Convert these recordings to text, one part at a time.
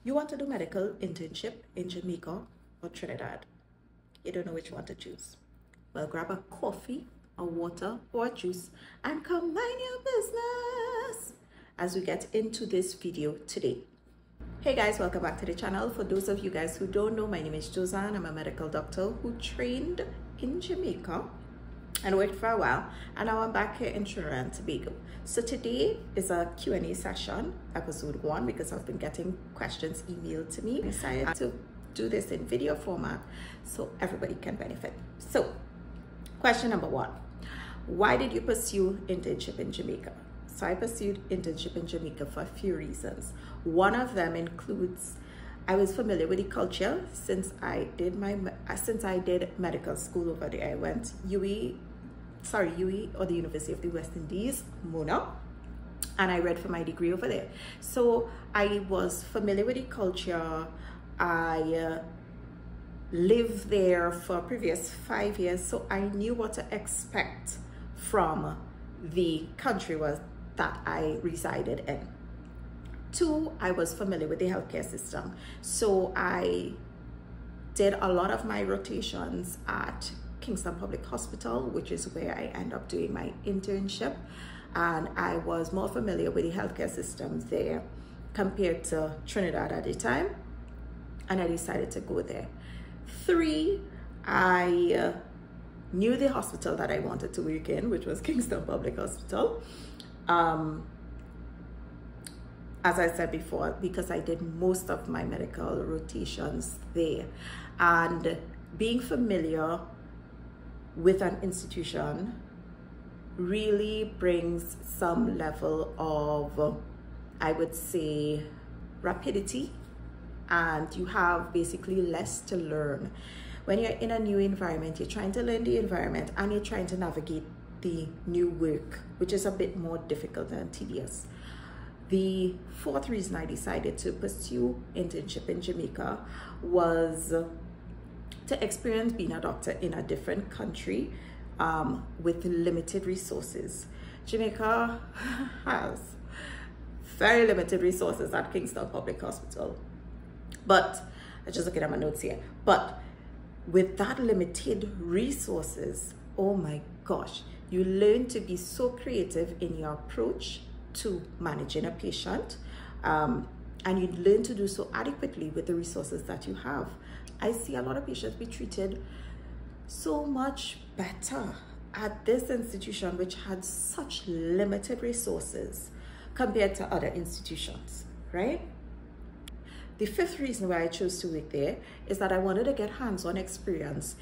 You want to do medical internship in Jamaica or Trinidad. You don't know which one to choose. Well, grab a coffee, a water, or a juice and come mind your business as we get into this video today. Hey guys, welcome back to the channel. For those of you guys who don't know, my name is Josanne. I'm a medical doctor who trained in Jamaica and worked for a while, and now I'm back here in Trinidad and Tobago. So today is a Q&A session, episode 1, because I've been getting questions emailed to me. I decided to do this in video format so everybody can benefit. So question number 1, why did you pursue internship in Jamaica? So I pursued internship in Jamaica for a few reasons. One of them includes I was familiar with the culture since I did medical school over there. I went UE or the University of the West Indies, Mona, and I read for my degree over there. So I was familiar with the culture. I lived there for previous 5 years, so I knew what to expect from the country that I resided in. 2, I was familiar with the healthcare system. So I did a lot of my rotations at Kingston Public Hospital, which is where I end up doing my internship. And I was more familiar with the healthcare system there compared to Trinidad at the time. And I decided to go there. 3, I knew the hospital that I wanted to work in, which was Kingston Public Hospital. As I said before, because I did most of my medical rotations there, and being familiar with an institution really brings some level of, I would say, rapidity, and you have basically less to learn. When you're in a new environment, you're trying to learn the environment and you're trying to navigate the new work, which is a bit more difficult and tedious. The 4th reason I decided to pursue internship in Jamaica was to experience being a doctor in a different country with limited resources. Jamaica has very limited resources at Kingston Public Hospital. But, I'm just looking at my notes here, but with that limited resources, oh my gosh, you learn to be so creative in your approach to managing a patient, and you learn to do so adequately with the resources that you have. I see a lot of patients be treated so much better at this institution, which had such limited resources compared to other institutions, right? The 5th reason why I chose to work there is that I wanted to get hands-on experience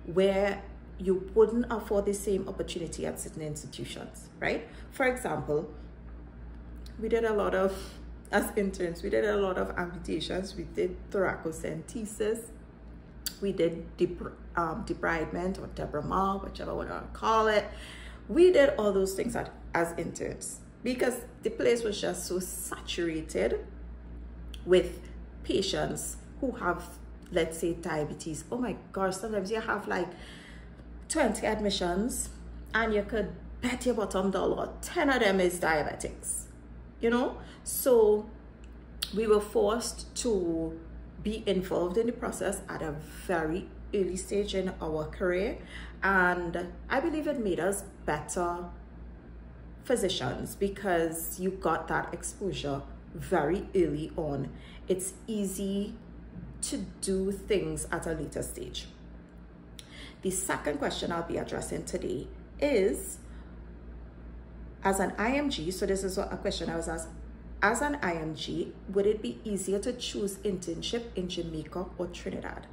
where you wouldn't afford the same opportunity at certain institutions, right? For example, we did a lot of, as interns, we did a lot of amputations. We did thoracocentesis. We did debridement or debridement, whichever one you want to call it. We did all those things as interns because the place was just so saturated with patients who have, let's say, diabetes. Oh my gosh, sometimes you have like 20 admissions and you could bet your bottom dollar 10 of them is diabetics, you know? So we were forced to be involved in the process at a very early stage in our career, and I believe it made us better physicians because you got that exposure very early on. It's easy to do things at a later stage. The 2nd question I'll be addressing today is, as an IMG, so this is a question I was asked, as an IMG, would it be easier to choose internship in Jamaica or Trinidad?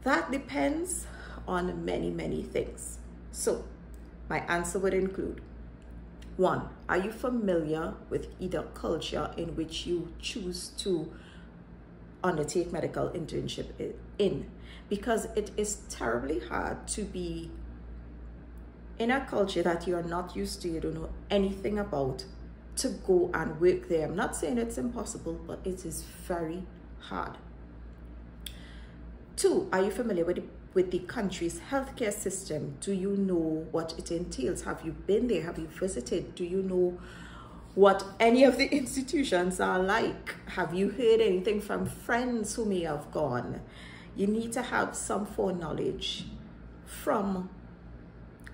That depends on many, many things. So my answer would include, 1, are you familiar with either culture in which you choose to undertake medical internship in? Because it is terribly hard to be in a culture that you're not used to, you don't know anything about, to go and work there. I'm not saying it's impossible, but it is very hard. 2, are you familiar with the country's healthcare system? Do you know what it entails? Have you been there? Have you visited? Do you know what any of the institutions are like. Have you heard anything from friends who may have gone? You need to have some foreknowledge from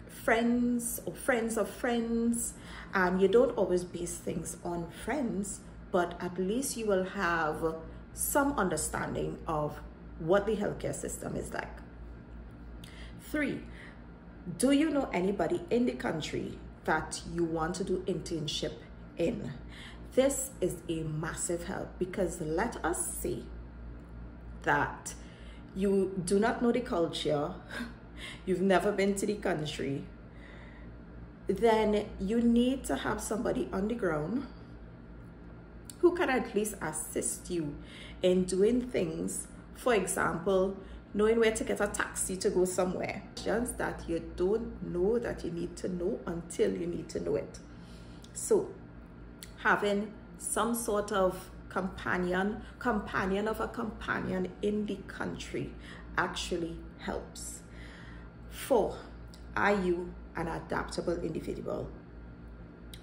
friends or friends of friends, and you don't always base things on friends, but at least you will have some understanding of what the healthcare system is like. 3, do you know anybody in the country that you want to do internship in? This is a massive help, because let us say that you do not know the culture, you've never been to the country, then you need to have somebody on the ground who can at least assist you in doing things. For example, knowing where to get a taxi to go somewhere. Just that you don't know that you need to know until you need to know it. So having some sort of companion of a companion in the country actually helps. 4, are you an adaptable individual?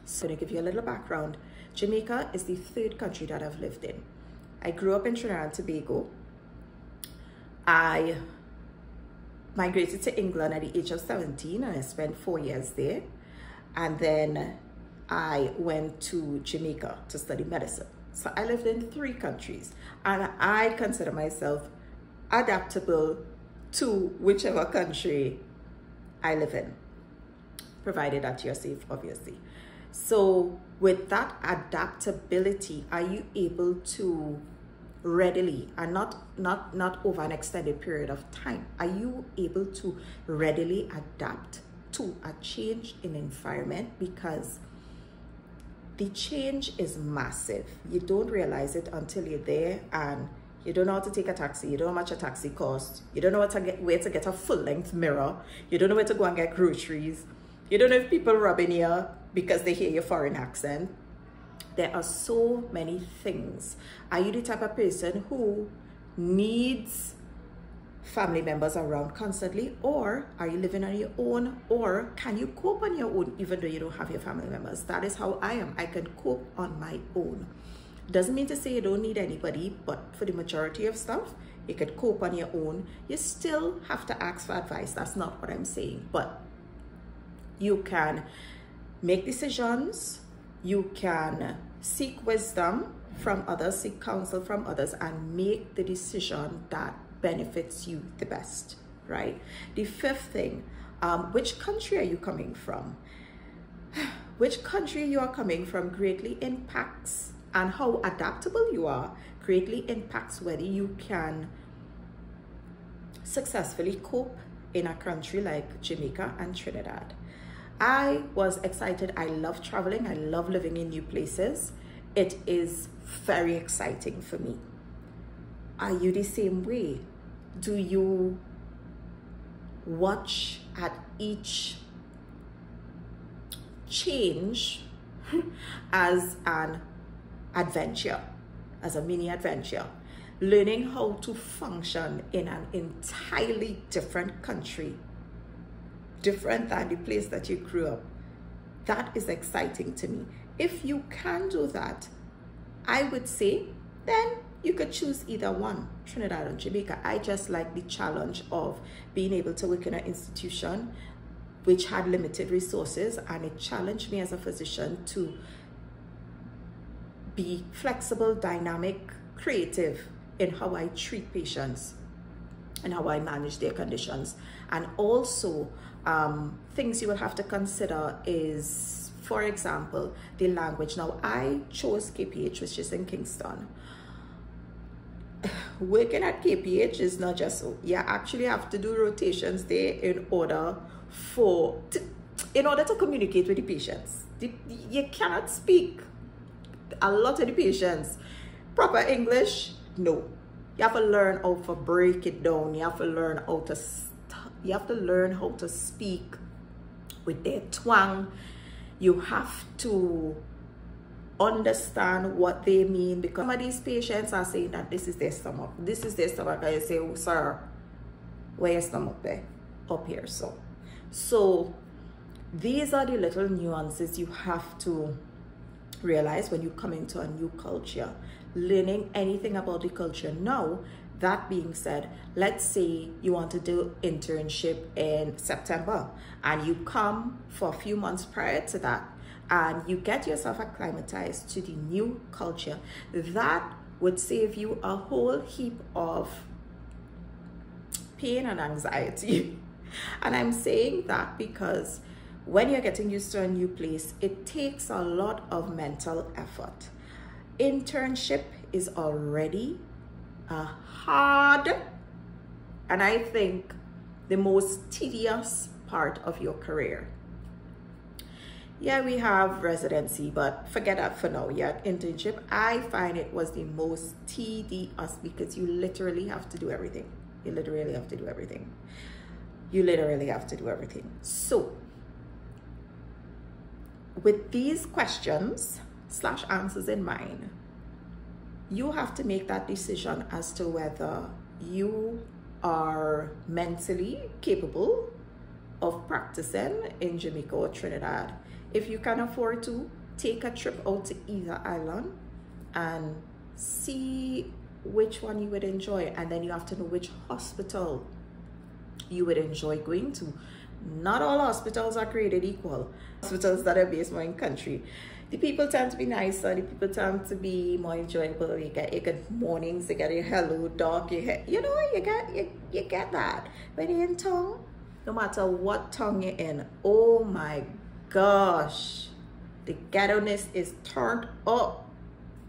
So to give you a little background, Jamaica is the 3rd country that I've lived in. I grew up in Trinidad and Tobago. I migrated to England at the age of 17 and I spent 4 years there. And then I went to Jamaica to study medicine. So I lived in 3 countries, and I consider myself adaptable to whichever country I live in, provided that you're safe, obviously. So with that adaptability, are you able to readily, and not over an extended period of time, are you able to readily adapt to a change in environment? Because the change is massive. You don't realize it until you're there, and you don't know how to take a taxi. You don't know how much a taxi costs. You don't know where to get a full-length mirror. You don't know where to go and get groceries. You don't know if people rub in here because they hear your foreign accent. There are so many things. Are you the type of person who needs family members around constantly, or are you living on your own, or can you cope on your own even though you don't have your family members? That is how I am. I can cope on my own. Doesn't mean to say you don't need anybody, but for the majority of stuff, you could cope on your own. You still have to ask for advice. That's not what I'm saying, but you can make decisions, you can seek wisdom from others, seek counsel from others, and make the decision that benefits you the best, right? The 5th thing, which country are you coming from? Which country you are coming from greatly impacts, and how adaptable you are greatly impacts whether you can successfully cope in a country like Jamaica and Trinidad. I was excited. I love traveling. I love living in new places. It is very exciting for me. Are you the same way? Do you watch at each change as an adventure, as a mini adventure, learning how to function in an entirely different country, different than the place that you grew up? That is exciting to me. If you can do that, I would say then you could choose either one, Trinidad or Jamaica. I just like the challenge of being able to work in an institution which had limited resources, and it challenged me as a physician to be flexible, dynamic, creative in how I treat patients and how I manage their conditions. And also things you will have to consider is, for example, the language. Now I chose KPH, which is in Kingston. Working at KPH is not just so. You actually have to do rotations there in order to communicate with the patients. You cannot speak a lot of the patients proper English. No, you have to learn how to break it down. You have to learn how to speak with their twang. You have to understand what they mean, because some of these patients are saying that this is their stomach. This is their stomach. I say, oh, sir, where your stomach there? Up here. So these are the little nuances you have to realize when you come into a new culture, learning anything about the culture. Now, that being said, let's say you want to do internship in September and you come for a few months prior to that and you get yourself acclimatized to the new culture. That would save you a whole heap of pain and anxiety. And I'm saying that because when you're getting used to a new place, it takes a lot of mental effort. Internship is already a hard, and I think the most tedious part of your career. Yeah, we have residency, but forget that for now. Yeah, internship, I find it was the most tedious because you literally have to do everything. You literally have to do everything. You literally have to do everything. So, with these questions / answers in mind, you have to make that decision as to whether you are mentally capable of practicing in Jamaica or Trinidad. If you can afford to, take a trip out to either island and see which one you would enjoy, and then you have to know which hospital you would enjoy going to. Not all hospitals are created equal. Hospitals that are based more in country, the people tend to be nicer, the people tend to be more enjoyable. You get your good mornings, you get your hello doc, you get that. When you're in town, no matter what town you're in, oh my gosh, the ghetto-ness is turned up.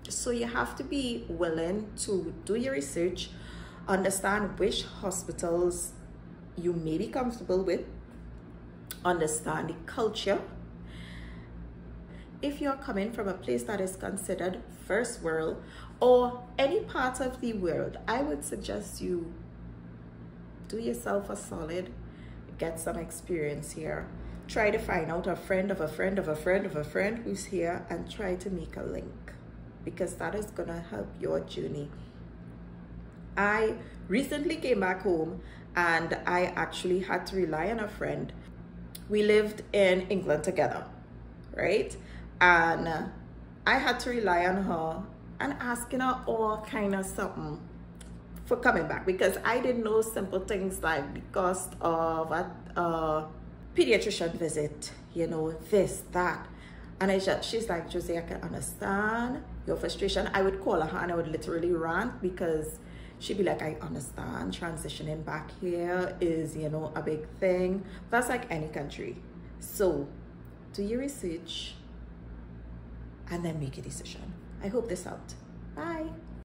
So you have to be willing to do your research, understand which hospitals you may be comfortable with, understand the culture. If you're coming from a place that is considered first world or any part of the world, I would suggest you do yourself a solid, get some experience here. Try to find out a friend of a friend of a friend of a friend who's here and try to make a link, because that is gonna help your journey. I recently came back home and I actually had to rely on a friend. We lived in England together, right? And I had to rely on her and asking her all kind of something for coming back, because I didn't know simple things like the cost of a pediatrician visit, you know, this, that. And she's like, Jose, I can understand your frustration. I would call her and I would literally rant, because she'd be like, I understand transitioning back here is, you know, a big thing. That's like any country. So do your research and then make a decision. I hope this helped. Bye.